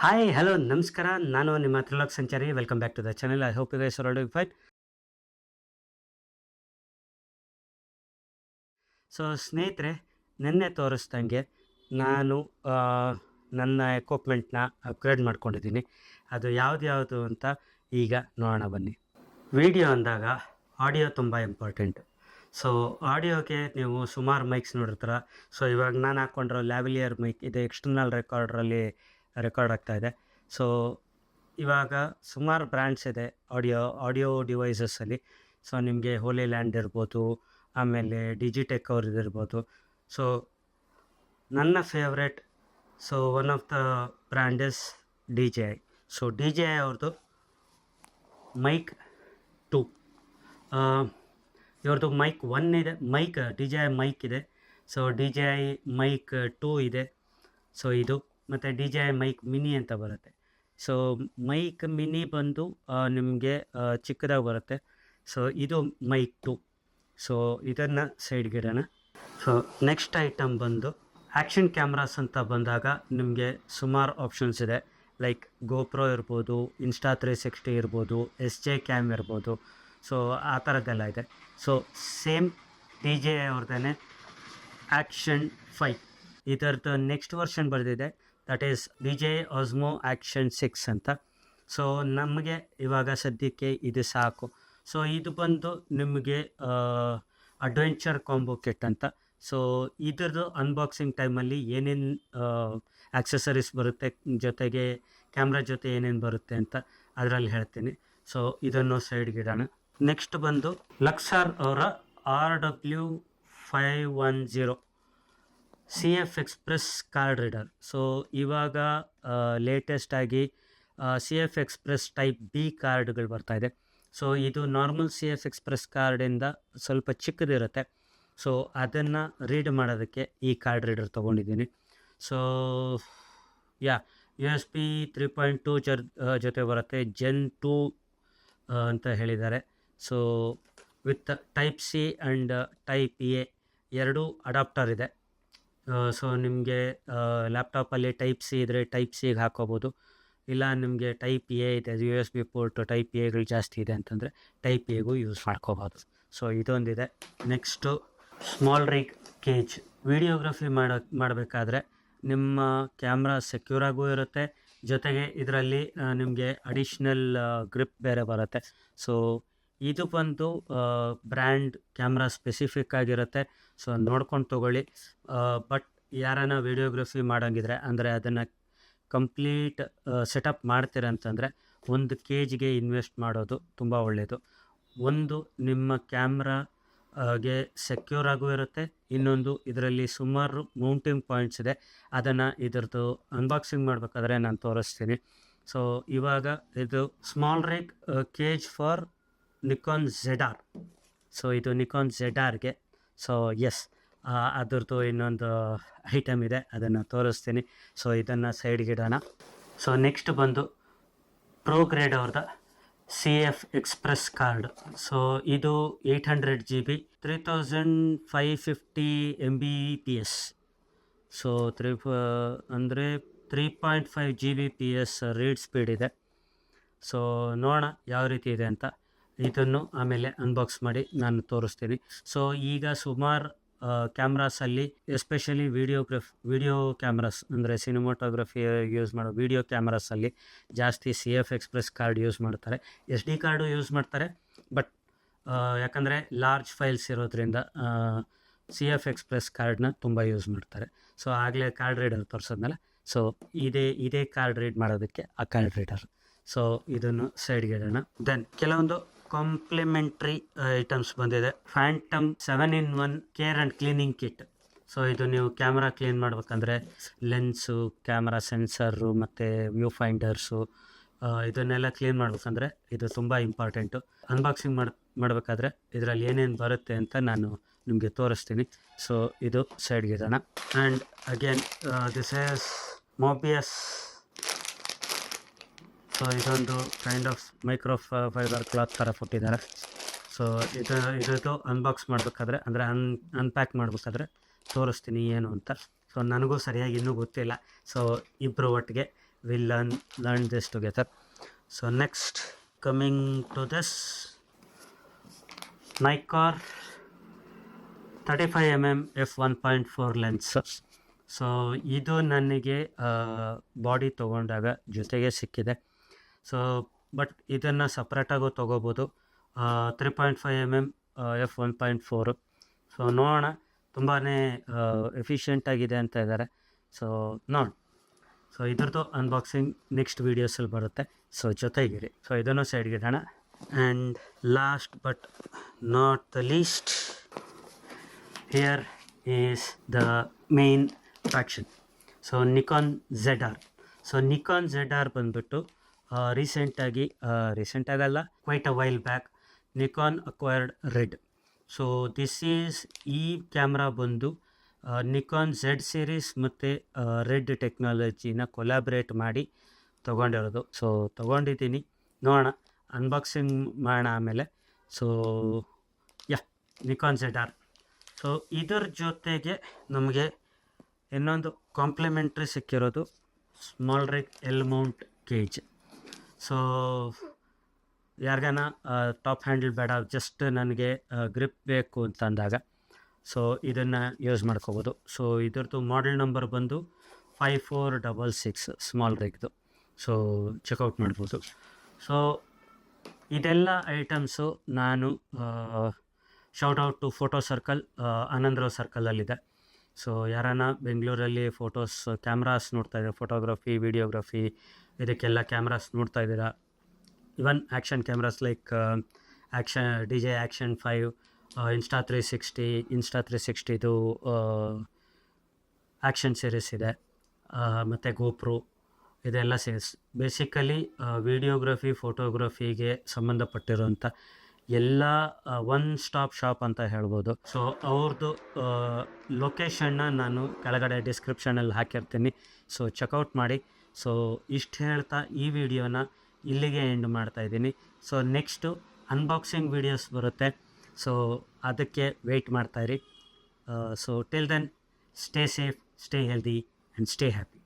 Hi hello ನಮಸ್ಕಾರ. ನಾನು ನಿಮ್ಮ Trilok Sanchari. Welcome back to the channel. I hope you guys are all doing fine. So ಸ್ನೇಹಿತರೆ, ನಿನ್ನೆ ತೋರಿಸ್ದಂಗೆ ನಾನು ಆ, ನನ್ನ ಎಕ್ವಿಪ್ಮೆಂಟ್ನ ಅಪ್ಗ್ರೇಡ್ ಮಾಡ್ಕೊಂಡಿದ್ದೀನಿ. ಅದು ಯಾವುದು ಅಂತ ಈಗ ನೋಡೋಣ ಬನ್ನಿ. ವಿಡಿಯೋ ಅಂದಾಗ ಆಡಿಯೋ ತುಂಬ ಇಂಪಾರ್ಟೆಂಟ್. ಸೊ ಆಡಿಯೋಗೆ ನೀವು ಸುಮಾರು ಮೈಕ್ಸ್ ನೋಡಿರ್ತೀರ. ಸೊ ಇವಾಗ ನಾನು ಹಾಕ್ಕೊಂಡಿರೋ ಲ್ಯಾವಿಲಿಯರ್ ಮೈಕ್ ಇದೆ, ಎಕ್ಸ್ಟರ್ನಲ್ ರೆಕಾರ್ಡ್ರಲ್ಲಿ ರೆಕಾರ್ಡ್ ಆಗ್ತಾಯಿದೆ. ಸೊ ಇವಾಗ ಸುಮಾರು ಬ್ರ್ಯಾಂಡ್ಸ್ ಇದೆ ಆಡಿಯೋ ಡಿವೈಸಸ್ಸಲ್ಲಿ. ಸೊ ನಿಮಗೆ ಹೋಲಿ ಲ್ಯಾಂಡ್ ಇರ್ಬೋದು, ಆಮೇಲೆ ಡಿಜಿಟೆಕ್ ಅವ್ರದ್ದು ಇರ್ಬೋದು. ಸೊ ನನ್ನ favourite, so one of the brand is DJI. So DJI ಅವ್ರದ್ದು ಮೈಕ್ 2, ಇವ್ರದ್ದು ಮೈಕ್ 1 ಇದೆ, DJI ಮೈಕ್ ಇದೆ. ಸೊ DJI ಮೈಕ್ 2 ಇದೆ. ಸೊ ಇದು ಮತ್ತು DJI ಮೈಕ್ ಮಿನಿ ಅಂತ ಬರುತ್ತೆ. ಸೊ ಮೈಕ್ ಮಿನಿ ಬಂದು ನಿಮಗೆ ಚಿಕ್ಕದಾಗಿ ಬರುತ್ತೆ. ಸೊ ಇದು ಮೈಕ್ 2. ಸೊ ಇದನ್ನು ಸೈಡ್ಗಿಡೋಣ. ಸೊ ನೆಕ್ಸ್ಟ್ ಐಟಮ್ ಬಂದು ಆ್ಯಕ್ಷನ್ ಕ್ಯಾಮ್ರಾಸ್ ಅಂತ ಬಂದಾಗ ನಿಮಗೆ ಸುಮಾರು ಆಪ್ಷನ್ಸ್ ಇದೆ. ಲೈಕ್ ಗೋಪ್ರೋ ಇರ್ಬೋದು, Insta360 ಇರ್ಬೋದು, SJ ಕ್ಯಾಮ್ ಇರ್ಬೋದು. ಸೊ ಆ ಥರದ್ದೆಲ್ಲ ಇದೆ. ಸೊ ಸೇಮ್ DJI ಅವ್ರದ್ದೇ ಆ್ಯಕ್ಷನ್ 5, ಇದರದ್ದು ನೆಕ್ಸ್ಟ್ ವರ್ಷನ್ ಬರೆದಿದೆ. That is DJI Osmo Action 6 ಅಂತ. ಸೊ ನಮಗೆ ಇವಾಗ ಸದ್ಯಕ್ಕೆ ಇದು ಸಾಕು. ಸೊ ಇದು ಬಂದು ನಿಮಗೆ ಅಡ್ವೆಂಚರ್ ಕಾಂಬೋ ಕಿಟ್ ಅಂತ. ಸೊ ಇದ್ರದ್ದು ಅನ್ಬಾಕ್ಸಿಂಗ್ ಟೈಮಲ್ಲಿ ಏನೇನು ಆಕ್ಸೆಸರೀಸ್ ಬರುತ್ತೆ, ಜೊತೆಗೆ ಕ್ಯಾಮ್ರಾ ಜೊತೆ ಏನೇನು ಬರುತ್ತೆ ಅಂತ ಅದರಲ್ಲಿ ಹೇಳ್ತೀನಿ. ಸೊ ಇದನ್ನು ಸೈಡ್ಗಿಡೋಣ. ನೆಕ್ಸ್ಟ್ ಬಂದು ಲಕ್ಸಾರ್ ಅವರ RW510 CF express card reader. So ಇವಾಗ ಲೇಟೆಸ್ಟಾಗಿ CF ಎಕ್ಸ್ಪ್ರೆಸ್ ಟೈಪ್ B ಕಾರ್ಡ್ಗಳು ಬರ್ತಾಯಿದೆ. ಸೊ ಇದು ನಾರ್ಮಲ್ CF ಎಕ್ಸ್ಪ್ರೆಸ್ ಕಾರ್ಡಿಂದ ಸ್ವಲ್ಪ ಚಿಕ್ಕದಿರುತ್ತೆ. ಸೊ ಅದನ್ನು ರೀಡ್ ಮಾಡೋದಕ್ಕೆ ಈ ಕಾರ್ಡ್ ರೀಡರ್ ತೊಗೊಂಡಿದ್ದೀನಿ. ಸೊ USB 3.2 ಜೊತೆ ಬರುತ್ತೆ. Gen 2 ಅಂತ ಹೇಳಿದ್ದಾರೆ. So with type C and type A ಎರಡೂ ಅಡಾಪ್ಟರ್ ಇದೆ. ಸೊ ನಿಮಗೆ ಲ್ಯಾಪ್ಟಾಪಲ್ಲಿ ಟೈಪ್ C ಇದ್ದರೆ ಟೈಪ್ Cಗೆ ಹಾಕೋಬೋದು. ಇಲ್ಲ ನಿಮಗೆ ಟೈಪ್ A ಇದೆ, USB ಪೋರ್ಟ್ ಟೈಪ್ Aಗಳು ಜಾಸ್ತಿ ಇದೆ ಅಂತಂದರೆ ಟೈಪ್ Aಗೂ ಯೂಸ್ ಮಾಡ್ಕೋಬೋದು. So ಇದೊಂದಿದೆ. Next small ರಿಗ್ cage. Videography ಮಾಡಬೇಕಾದ್ರೆ ನಿಮ್ಮ ಕ್ಯಾಮ್ರಾ ಸೆಕ್ಯೂರಾಗೂ ಇರುತ್ತೆ, ಜೊತೆಗೆ ಇದರಲ್ಲಿ ನಿಮಗೆ ಅಡಿಷ್ನಲ್ ಗ್ರಿಪ್ ಬೇರೆ ಬರುತ್ತೆ. ಸೊ ಇದು ಬಂದು ಬ್ರ್ಯಾಂಡ್ ಕ್ಯಾಮ್ರಾ ಸ್ಪೆಸಿಫಿಕ್ ಆಗಿರುತ್ತೆ. ಸೊ ನೋಡ್ಕೊಂಡು ತೊಗೊಳ್ಳಿ. ಬಟ್ ಯಾರನ್ನ ವಿಡಿಯೋಗ್ರಫಿ ಮಾಡೋಂಗಿದ್ರೆ, ಅಂದರೆ ಅದನ್ನು ಕಂಪ್ಲೀಟ್ ಸೆಟಪ್ ಮಾಡ್ತೀರಂತಂದರೆ ಒಂದು ಕೇಜ್ಗೆ ಇನ್ವೆಸ್ಟ್ ಮಾಡೋದು ತುಂಬ ಒಳ್ಳೆಯದು. ಒಂದು ನಿಮ್ಮ ಕ್ಯಾಮ್ರಾಗೆ ಸೆಕ್ಯೂರ್ ಆಗೂ ಇರುತ್ತೆ, ಇನ್ನೊಂದು ಇದರಲ್ಲಿ ಸುಮಾರು ಮೌಂಟಿಂಗ್ ಪಾಯಿಂಟ್ಸ್ ಇದೆ. ಅದನ್ನು ಇದರದ್ದು ಅನ್ಬಾಕ್ಸಿಂಗ್ ಮಾಡಬೇಕಾದ್ರೆ ನಾನು ತೋರಿಸ್ತೀನಿ. ಸೊ ಇವಾಗ ಇದು small ರಿಗ್ cage for Nikon ZR. So ಇದು ನಿಕಾನ್ ZRಗೆ. ಸೊ ಎಸ್, ಅದರದ್ದು ಇನ್ನೊಂದು ಐಟಮ್ ಇದೆ, ಅದನ್ನು ತೋರಿಸ್ತೀನಿ. ಸೊ ಇದನ್ನು ಸೈಡ್ಗಿಡೋಣ. ಸೊ ನೆಕ್ಸ್ಟ್ ಬಂದು ಪ್ರೋಗ್ರೇಡ್ ಅವ್ರದ್ದು CF ಎಕ್ಸ್ಪ್ರೆಸ್ ಕಾರ್ಡ್. ಸೊ ಇದು 800 GB 3550 Mbps. So 3.5 Gbps read speed ಇದೆ. ಸೊ ನೋಡೋಣ ಯಾವ ರೀತಿ ಇದೆ ಅಂತ. ಇದನ್ನು ಆಮೇಲೆ ಅನ್ಬಾಕ್ಸ್ ಮಾಡಿ ನಾನು ತೋರಿಸ್ತೀನಿ. ಸೊ ಈಗ ಸುಮಾರು ಕ್ಯಾಮ್ರಾಸಲ್ಲಿ, ಎಸ್ಪೆಷಲಿ ವಿಡಿಯೋ ಕ್ಯಾಮ್ರಾಸ್, ಅಂದರೆ ಸಿನಿಮಾಟೋಗ್ರಫಿ ಯೂಸ್ ಮಾಡೋ ವಿಡಿಯೋ ಕ್ಯಾಮ್ರಾಸಲ್ಲಿ ಜಾಸ್ತಿ CF ಎಕ್ಸ್ಪ್ರೆಸ್ ಕಾರ್ಡ್ ಯೂಸ್ ಮಾಡ್ತಾರೆ. SD ಕಾರ್ಡು ಯೂಸ್ ಮಾಡ್ತಾರೆ. ಬಟ್ ಯಾಕಂದರೆ ಲಾರ್ಜ್ ಫೈಲ್ಸ್ ಇರೋದ್ರಿಂದ CF ಎಕ್ಸ್ಪ್ರೆಸ್ ಕಾರ್ಡ್ನ ತುಂಬ ಯೂಸ್ ಮಾಡ್ತಾರೆ. ಸೊ ಆಗಲೇ ಕಾರ್ಡ್ ರೀಡರ್ ತೋರಿಸಿದ್ನಲ್ಲ, ಸೊ ಇದೇ ಕಾರ್ಡ್ ರೀಡ್ ಮಾಡೋದಕ್ಕೆ ಆ ಕಾರ್ಡ್ ರೀಡರ್. ಸೊ ಇದನ್ನು ಸೈಡ್ಗೆ ಇಡೋಣ. ದೆನ್ ಕೆಲವೊಂದು ಕಾಂಪ್ಲಿಮೆಂಟ್ರಿ ಐಟಮ್ಸ್ ಬಂದಿದೆ. Phantom 7-in-1 care and cleaning kit. So ಇದು ನೀವು ಕ್ಯಾಮ್ರಾ ಕ್ಲೀನ್ ಮಾಡ್ಬೇಕಂದ್ರೆ ಲೆನ್ಸು, ಕ್ಯಾಮ್ರಾ ಸೆನ್ಸರು ಮತ್ತು ವ್ಯೂ ಫೈಂಡರ್ಸು, ಇದನ್ನೆಲ್ಲ ಕ್ಲೀನ್ ಮಾಡ್ಬೇಕಂದ್ರೆ ಇದು ತುಂಬ ಇಂಪಾರ್ಟೆಂಟು. ಅನ್ಬಾಕ್ಸಿಂಗ್ ಮಾಡಬೇಕಾದ್ರೆ ಇದರಲ್ಲಿ ಏನೇನು ಬರುತ್ತೆ ಅಂತ ನಾನು ನಿಮಗೆ ತೋರಿಸ್ತೀನಿ. ಸೊ ಇದು ಸೈಡ್ಗೆ ಇಡೋಣ. And again this is Mobius. So ಇದೊಂದು kind of micro fiber cloth ಥರ ಕೊಟ್ಟಿದ್ದಾರೆ. ಸೊ ಇದ್ರದ್ದು ಅನ್ಬಾಕ್ಸ್ ಮಾಡಬೇಕಾದ್ರೆ, ಅಂದರೆ ಅನ್ಪ್ಯಾಕ್ ಮಾಡಬೇಕಾದ್ರೆ ತೋರಿಸ್ತೀನಿ ಏನು ಅಂತ. ಸೊ ನನಗೂ ಸರಿಯಾಗಿ ಇನ್ನೂ ಗೊತ್ತಿಲ್ಲ. ಸೊ ಇಬ್ಬರು ಒಟ್ಟಿಗೆ we'll learn this together. So next, coming to this Nikkor 35mm f1.4 lens. So ಇದು ನನಗೆ ಬಾಡಿ ತೊಗೊಂಡಾಗ ಜೊತೆಗೆ ಸಿಕ್ಕಿದೆ. ಸೊ ಬಟ್ ಇದನ್ನು ಸಪ್ರೇಟಾಗೂ ತೊಗೋಬೋದು. 3.5mm f1.4. ಸೊ ನೋಡೋಣ, ತುಂಬಾ ಎಫಿಷಿಯೆಂಟಾಗಿದೆ ಅಂತ ಇದ್ದಾರೆ. ಸೊ ನೋಡಿ, ಸೊ ಇದ್ರದ್ದು ಅನ್ಬಾಕ್ಸಿಂಗ್ ನೆಕ್ಸ್ಟ್ ವೀಡಿಯೋಸಲ್ಲಿ ಬರುತ್ತೆ. ಸೊ ಜೊತೆಗಿರಿ. ಸೊ ಇದನ್ನು ಸೈಡ್ಗೆ ಇಡೋಣ. And last but not the least, here is the main attraction. So Nikon ZR. So Nikon ZR ಬಂದುಬಿಟ್ಟು ರೀಸೆಂಟಾಗಲ್ಲ, quite a while back Nikon acquired Red. So this is, ಈ camera ಬಂದು Nikon Z series ಮತ್ತು Red ಟೆಕ್ನಾಲಜಿನ collaborate ಮಾಡಿ ತೊಗೊಂಡಿರೋದು. So ತೊಗೊಂಡಿದ್ದೀನಿ, ನೋಡೋಣ, ಅನ್ಬಾಕ್ಸಿಂಗ್ ಮಾಡೋಣ ಆಮೇಲೆ. So Nikon ZR. ಸೊ ಇದರ ಜೊತೆಗೆ ನಮಗೆ ಇನ್ನೊಂದು ಕಾಂಪ್ಲಿಮೆಂಟ್ರಿ ಸಿಕ್ಕಿರೋದು SmallRig L mount cage. So ಯಾರಿಗಾನ ಟಾಪ್ ಹ್ಯಾಂಡಲ್ ಬೇಡ, ಜಸ್ಟ್ ನನಗೆ ಗ್ರಿಪ್ ಬೇಕು ಅಂತಂದಾಗ ಸೊ ಇದನ್ನು ಯೂಸ್ ಮಾಡ್ಕೋಬೋದು. ಸೊ ಇದ್ರದ್ದು ಮಾಡೆಲ್ ನಂಬರ್ ಬಂದು 5466 ಸ್ಮಾಲ್ ರಿಗ್ದು. ಸೊ ಚೆಕ್ಔಟ್ ಮಾಡ್ಬೋದು. ಸೊ ಇದೆಲ್ಲ ಐಟಮ್ಸು ನಾನು shout to photo circle, Anandrao ಸರ್ಕಲಲ್ಲಿದೆ. ಸೊ ಯಾರನ್ನ ಬೆಂಗಳೂರಲ್ಲಿ ಕ್ಯಾಮ್ರಾಸ್ ನೋಡ್ತಾಯಿದ್ದೀರಾ, ಫೋಟೋಗ್ರಫಿ, ವಿಡಿಯೋಗ್ರಫಿ, ಇದಕ್ಕೆಲ್ಲ ಕ್ಯಾಮ್ರಾಸ್ ನೋಡ್ತಾ ಇದ್ದೀರಾ, even action cameras like DJI Action 5, Insta360 action series ಇದೆ, ಮತ್ತು ಗೋಪ್ರೋ, ಇದೆಲ್ಲ ಸೀರೀಸ್. ಬೇಸಿಕಲಿ ವಿಡಿಯೋಗ್ರಫಿ, ಫೋಟೋಗ್ರಫಿಗೆ ಸಂಬಂಧಪಟ್ಟಿರೋಂಥ ಎಲ್ಲ ಒನ್ ಸ್ಟಾಪ್ ಶಾಪ್ ಅಂತ ಹೇಳ್ಬೋದು. ಸೊ ಅವ್ರದ್ದು ಲೊಕೇಶನ್ನ ನಾನು ಕೆಳಗಡೆ ಡಿಸ್ಕ್ರಿಪ್ಷನಲ್ಲಿ ಹಾಕಿರ್ತೀನಿ. ಸೊ ಚೆಕ್ಔಟ್ ಮಾಡಿ. ಸೊ ಇಷ್ಟು ಹೇಳ್ತಾ ಈ ವಿಡಿಯೋನ ಇಲ್ಲಿಗೆ ಎಂಡ್ ಮಾಡ್ತಾಯಿದ್ದೀನಿ. ಸೊ ನೆಕ್ಸ್ಟು ಅನ್ಬಾಕ್ಸಿಂಗ್ ವೀಡಿಯೋಸ್ ಬರುತ್ತೆ. ಸೊ ಅದಕ್ಕೆ ವೆಯ್ಟ್ ಮಾಡ್ತಾಯಿರಿ. So till then, stay safe, stay healthy and stay happy.